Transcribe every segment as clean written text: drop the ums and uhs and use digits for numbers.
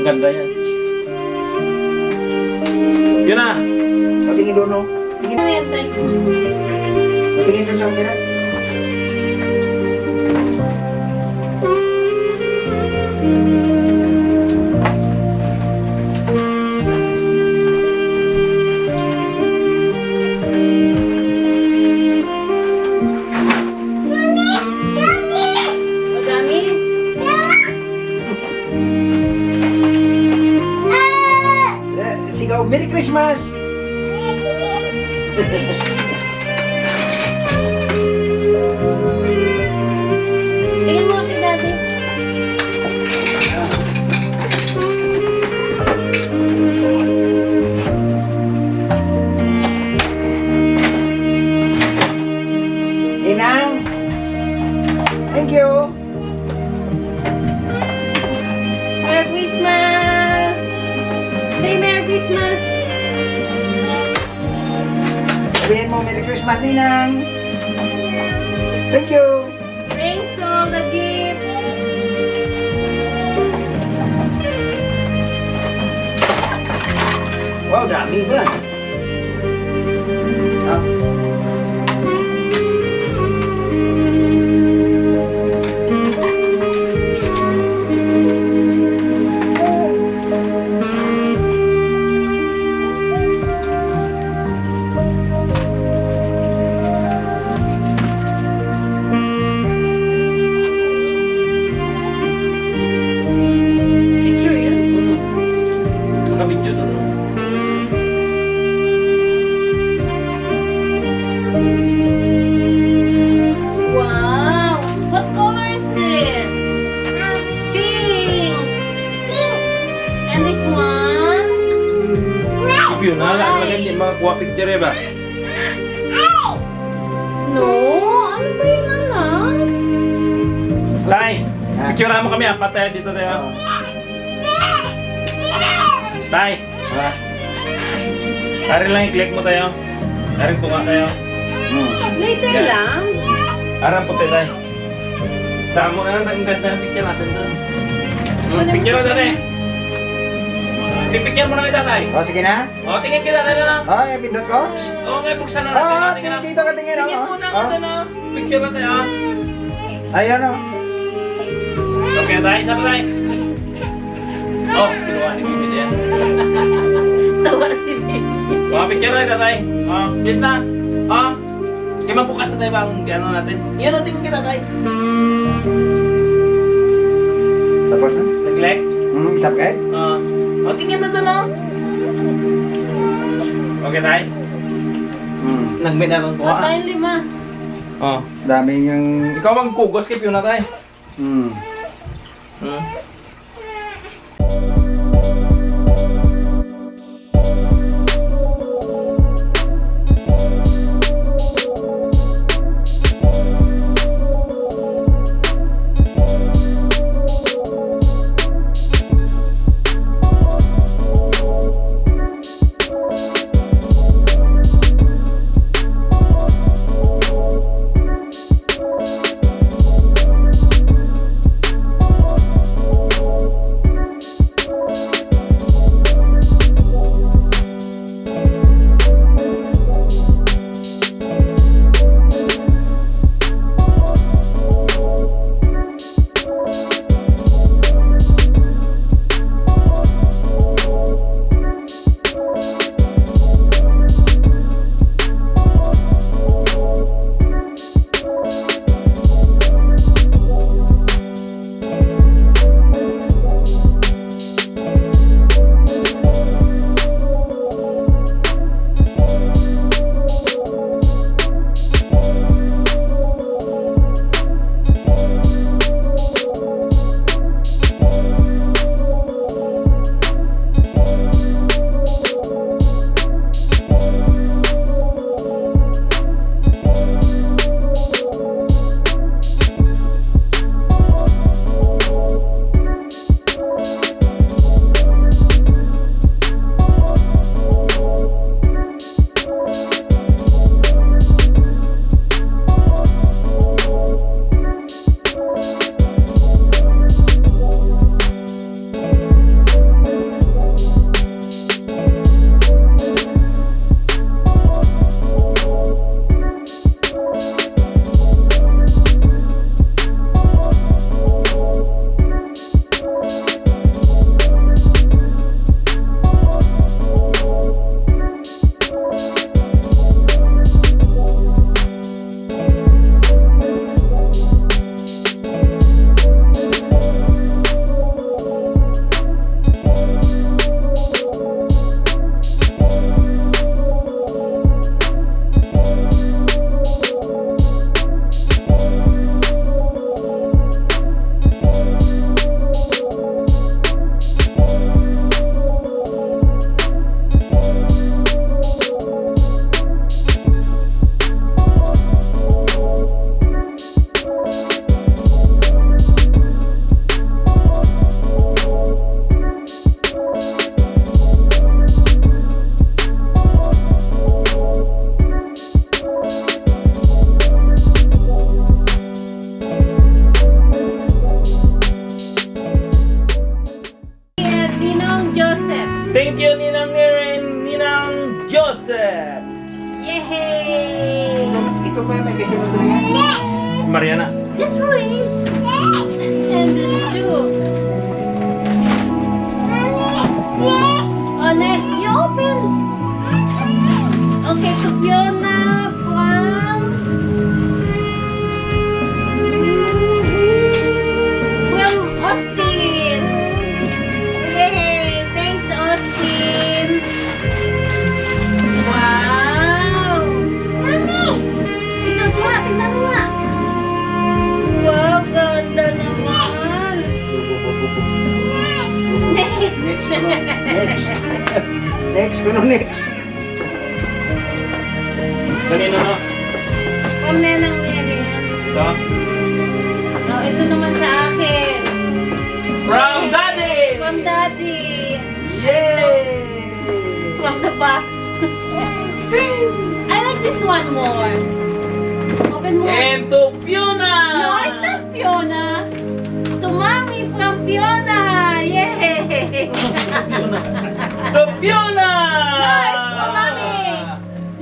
ganda yan. Yun na. Patingin doon, no? Tingin. Ano yan, Tay? Patingin doon sa umira. Madami. Sigaw, Merry Christmas! Tingnan mo kay Daddy. Inang! Thank you! Merry Christmas! Say Merry Christmas! Sabihin mo, Merry Christmas, Ninang! Thank you! Thanks to all the gifts! Wow, dami ba? Ah. Picture yun. Nakabidyo na. Wow! What color is this? Pink! And this one? Yun na. Lagyan din mga kuha picture ba? No! Ano ba yun, anak? Tay, picture mo kami. Apat tayo dito tayo. Tay, Ah. ari lang i-click mo tayo. Ari tunga tayo. Later Yeah. lang. Aram puti tayo. Tamo na ang ganda ng picture natin doon. Picture na doon eh. Picture mo na kita tay. Oh, sige na. O, tingin kita tayo na. Oh, pindot ko? Oo, ngayon buksan na Oo, natin. Tingin na. dito ka tingin. Tingin mo na kita na. Picture na tayo. Ayan, oh. Okay tayo, sama tayo. Oh, kinuha ni Bibi yan. Tawa na si Baby. Mga picture na kita tayo. Oh, please na. Oh, imang bukas na tayo ba ang ano natin? Yan ang tingin kita tayo. Tapos na? Nag-like? Isap ka eh? Oh, tingin na doon oh. Okay tayo. Nag-may na rin ko ah. Tayong 5. Oh. Dami yung... Ikaw ang pugos, skip yun na tayo. Hmm. ba may kasunod rin yan? Mariana. Just wait. And this too. Oh, next. You open. Okay, to Fiona from Austin. Yay! Thanks, Austin. Wow! Isot mo nga, tingnan mo nga. Wow, ganda naman. Next. Next, kuno. Next. Next, kuno, next. Kanino no? From Nenang Neri. Ito. Oh, ito naman sa akin. From Yay! Daddy! From Daddy. Yay! From the box. I like this one more. Open mo. And to Fiona! No, it's not Fiona. To Mommy from Fiona. Yay! To Fiona! No, it's for Mommy.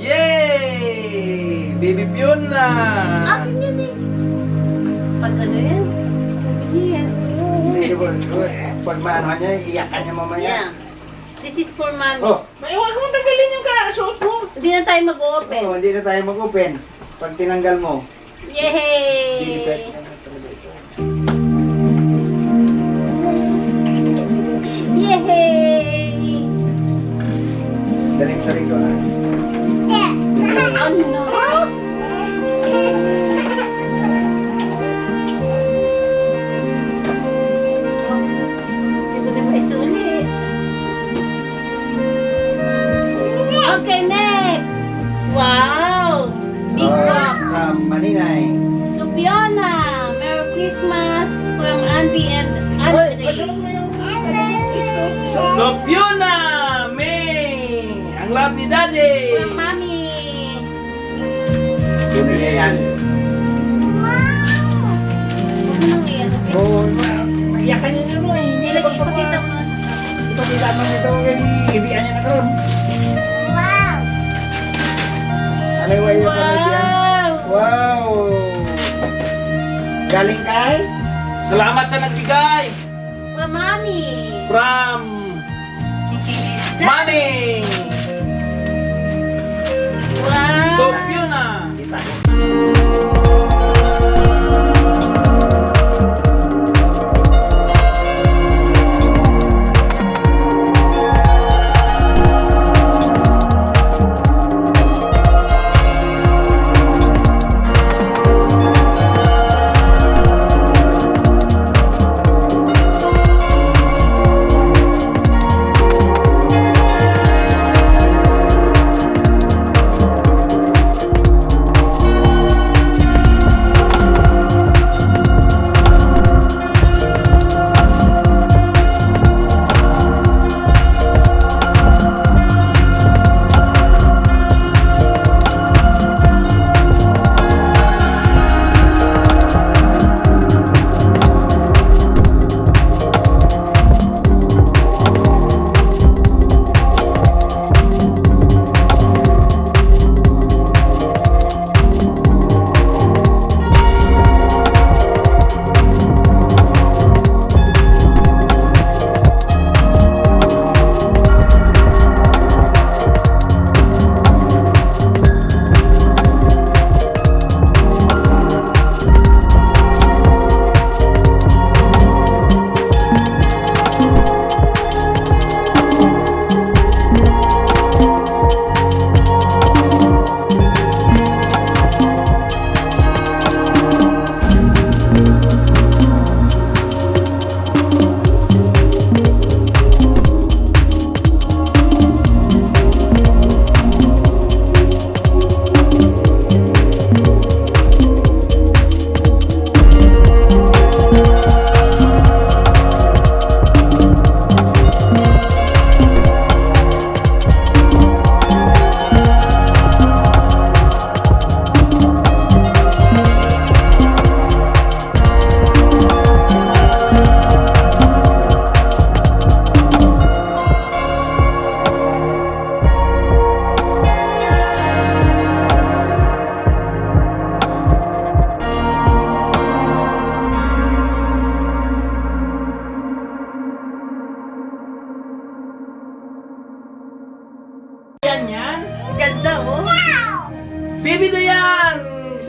Yay! Baby Fiona! Akin yan eh. Pag ano yan? Bibili yan. Hindi ko, pag maano niya, iyakan niya mamaya. Yeah. This is for Mommy. Oh, May huwag mo tagalin yung kasuot mo. Hindi na tayo mag-open. oh, hindi na tayo mag-open. Pag tinanggal mo, Yay! Yay! daling sa rito ah. Ano? Hindi ko na maisulit. Okay, next! Wow! Big box! From Maninay. To Fiona! Merry Christmas from Andy and Hoy, Andre. To Fiona! May! Ang love ni Daddy! From Mommy. Kunin niya yan. Huwag mo nang iyan. Okay? Oh, iyakan niya niya mo eh. Hindi lagi ipakita mo. Ipakita mo ito, ibian niya na karoon. Wow! Ano yung way yung pamilya? Wow! Wow! Galing kay? Salamat sa nagbigay! From Mommy. From Mommy! Wow! To Fiona!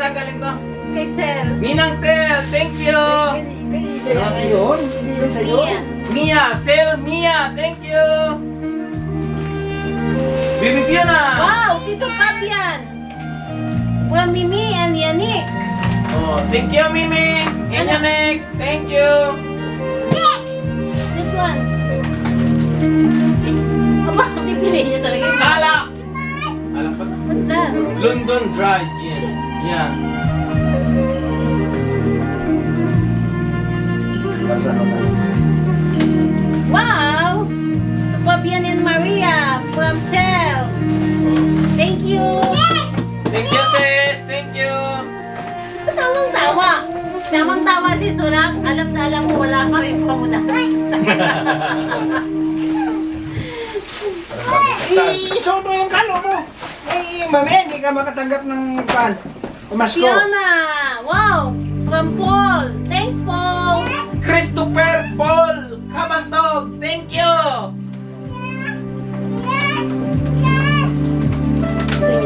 Saan galing to? Kay Tel. Ninang Tel, thank you! Hindi na yun. Hindi yun sa'yo. Mia. Mia, Tel Mia, thank you! Bibi Fiona! Wow, Tito Kat yan. From Mimi and Yannick. Oh, thank you, Mimi! And Yanek, thank you! This one. Aba, pipili niya talaga yun. Alak! Alak pa? What's that? London Dried, yes. Yeah. Wow! To Fabian and Maria from Tel. Thank you. Thank you, sis! Thank you! Tamang-tawa. Tamang-tawa si Sunak. Alam na alam mo, wala ka rin pamuna. Isuot mo yung kalo mo. Mami, hindi ka makatanggap ng pan. Umasko. Fiona. Wow! From Paul. Thanks, Paul. Christopher Paul Kabantog, thank you!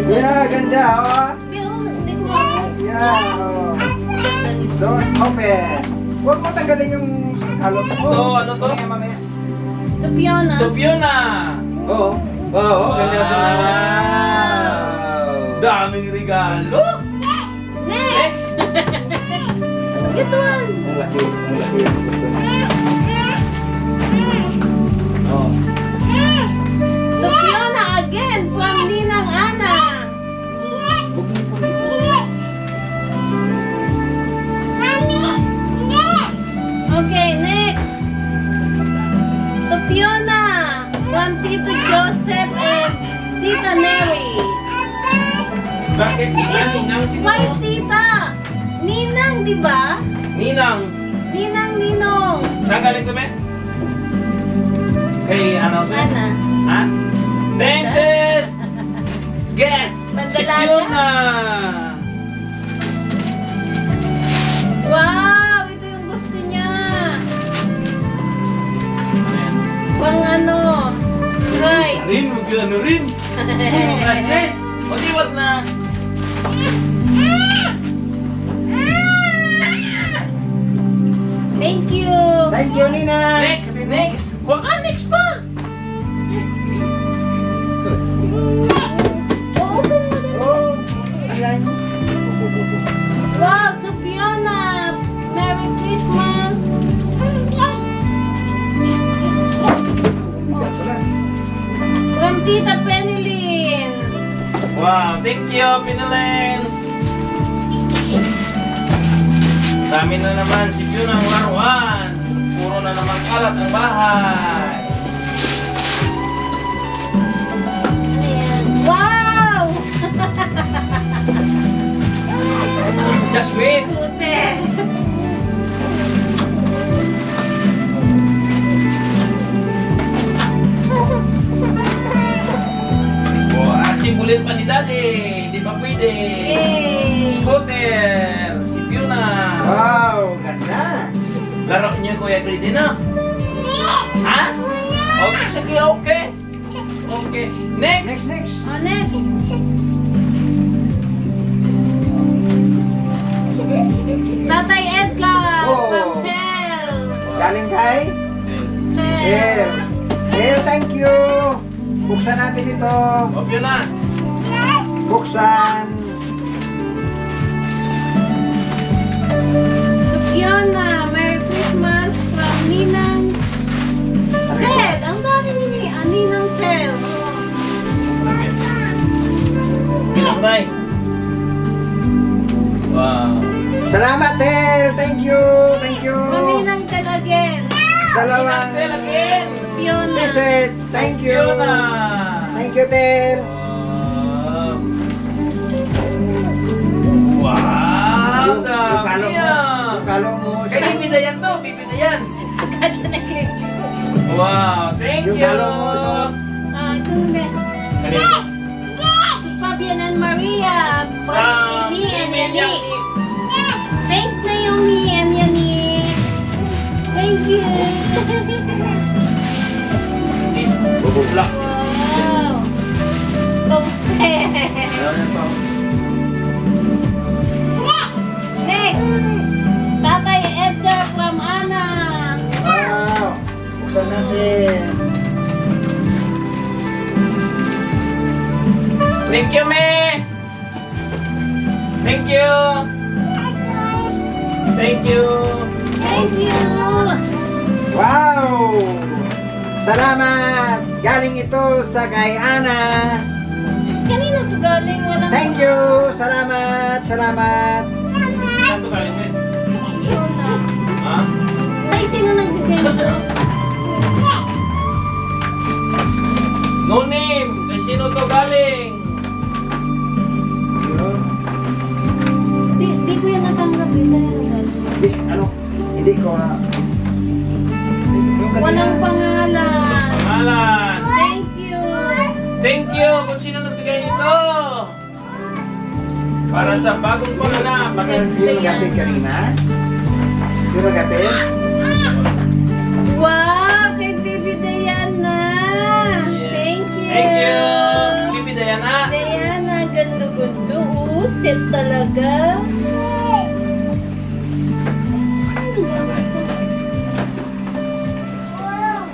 Yeah, ganda, oh. Pero, hindi ko ako. Yeah, oh. Don't open. Huwag mo tanggalin yung kalo mo. So, ano to? Mamaya, mamaya. To Fiona. To Fiona! Oo. Oo, ganda sa Wow! Wow. Daming regalo! Next! Get one. Ang laki, ang laki. Oh. To Fiona again from Ninang Ana. Okay, next. To Fiona from Tito Joseph and Tita Neri. Bakit kita It's Ninang my siguro? tita. Ninang, di ba? Ninang! Ninang Ninong. Saan galing to, Ben? Kay ano? sir? Ana. Ha? Thanks, sis! Guest! Si Pandalaga? Fiona! Wow, ito yung gusto niya. Ayan. Pang ano? Right. Rin, mag-ano rin. Bukas o di wag na. Thank you. Thank you, Nina. Next, next. Wag ka, next pa. Oo, ganun. Oh, ayan. Wow, to Fiona. Merry Christmas. From Tita Penilyn. Wow, thank you, Pinalen. Dami na naman si Fiona ang laruan. Puro na naman kalat ang bahay. Ayan. Wow! Just wait. Kute. O, simulin pa ni Daddy. Di ba pwede? Yay! Scooter. Si Fiona. Wow, ganda. Laro niyo Kuya Grady na? Ha? Okay, sige, okay. Okay. Next. Next. Oh, next. Tatay Edgar Oh. from Tel. Galing kay? Tel. Thank you. Buksan natin ito. O, Fiona. Buksan. To Fiona, Merry Christmas from Ninang Tel. Ang dami ni Ninang Tel. Pinakbay. Wow. Salamat, Tel. Thank you. Thank you. From Ninang Tel again. Dalawang Pinakbay again. Fiona. dessert. Thank you. Fiona. Thank you, Tel. Wow. Yung kalo Dami mo. ah. Yung kalo mo. Kaya bibida yan to. Bibida yan. Kasi nag- Wow. Thank Yung you. kalo mo, so. ito na. Kanina. To Fabian and Maria. From Mimi and Yannick. Thanks, Naomi and Yannick. Thank you. Bubulak. Wow. Toasted. Thank you, me. Thank you. Thank you. Thank you. Wow! Salamat! Galing ito sa kay Ana. Kanino to galing? Walang Thank you! Salamat! Salamat! Saan to galing, me? Wala. Ha? Ay, sino nagbigay nito? No name. Kay sino to galing? Di ko yung natanggap eh. Kanino galing? Hindi, ano? Hindi ko na... Walang pangalan. Pangalan. Thank you. Thank you kung sino nagbigay nito. Para sa bagong pangalan. Yung gatid kanina? Yung gatid? Wow, kay Bibi Diana. Yes. Thank you. Thank you. Bibi Diana. Diana, ganda-ganda. Set talaga.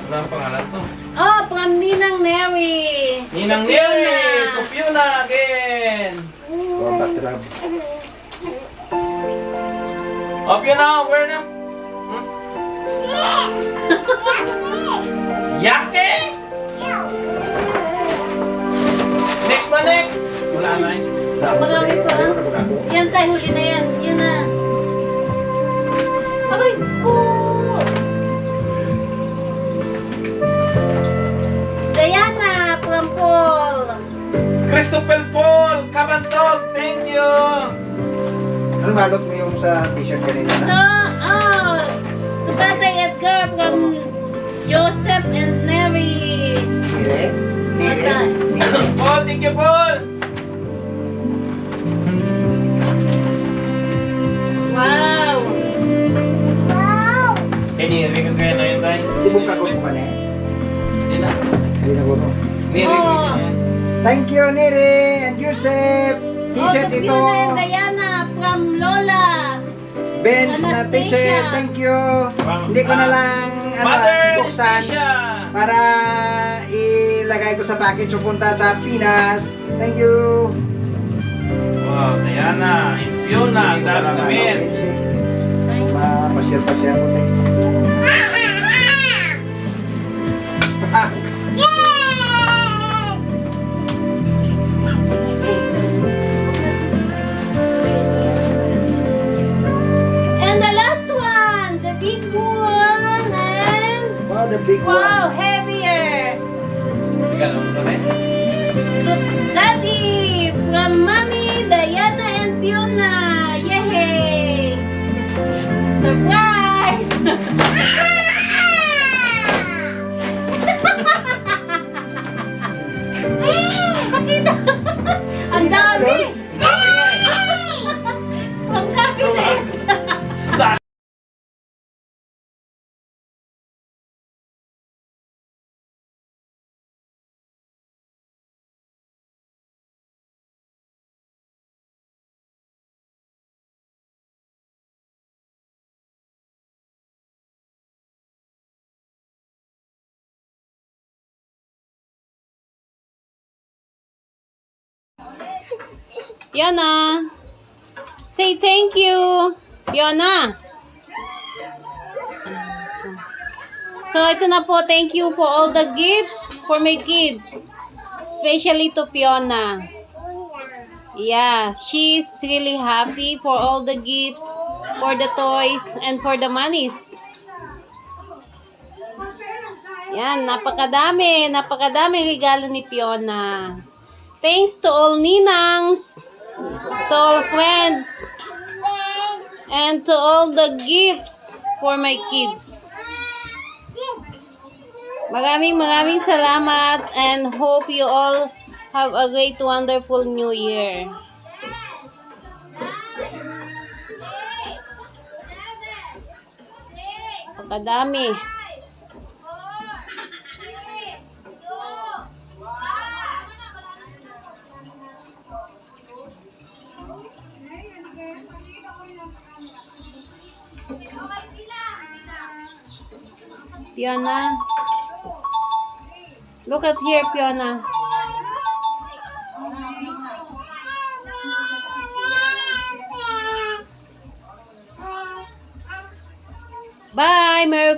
Wala ang pangalan to. Oh, from Ninang Neri. Ninang Neri. Kupiuna again. Contact lab. Up you now. Where now? Hmm? Yake? Next pa, next. Wala na eh. Marami pa. Yan tayo, huli na yan. Yan na. Aray ko! Diana from Paul. Christopher Paul. Kabantog. Thank you. Ano balot mo yung sa t-shirt kanina? To, oh, to Tatay Edgar from Joseph and Mary. Nire? Nire? Paul, thank you, Paul. Wow! Nire ka kaya na yun tayo. Hindi mo kagot mo ka na eh. Hindi na. Hindi na ko no. Nire ka Oh. kaya. Thank you, Nire and Joseph. Oh, T-shirt to ito. Fiona and Diana from Lola. Benz na Anastasia. t-shirt. Thank you. Hindi ko na lang Mother buksan Anastasia. para ilagay ko sa package pupunta sa Pinas. Thank you. Wow, Diana. Fiona. Ang dami namin. Mapasyal-pasyal ko tayo. And the last one, the big one, and Wow, the big wow, one. heavier. Bigyan mo sa akin. To Daddy from Mommy, Diana, and Fiona. Yay! Surprise! Pakita! Ang dami! Dami nga eh. Ang cabinet! Dami. Fiona, say thank you. Fiona. So, ito na po. Thank you for all the gifts for my kids. Especially to Fiona. Yeah, she's really happy for all the gifts, for the toys, and for the monies. Yan, napakadami. Napakadami regalo ni Fiona. Thanks to all ninangs, to all friends, and to all the gifts for my kids. Maraming salamat and hope you all have a great, wonderful new year. Pagkadami. Fiona. Look at here, Fiona. Bye! Merry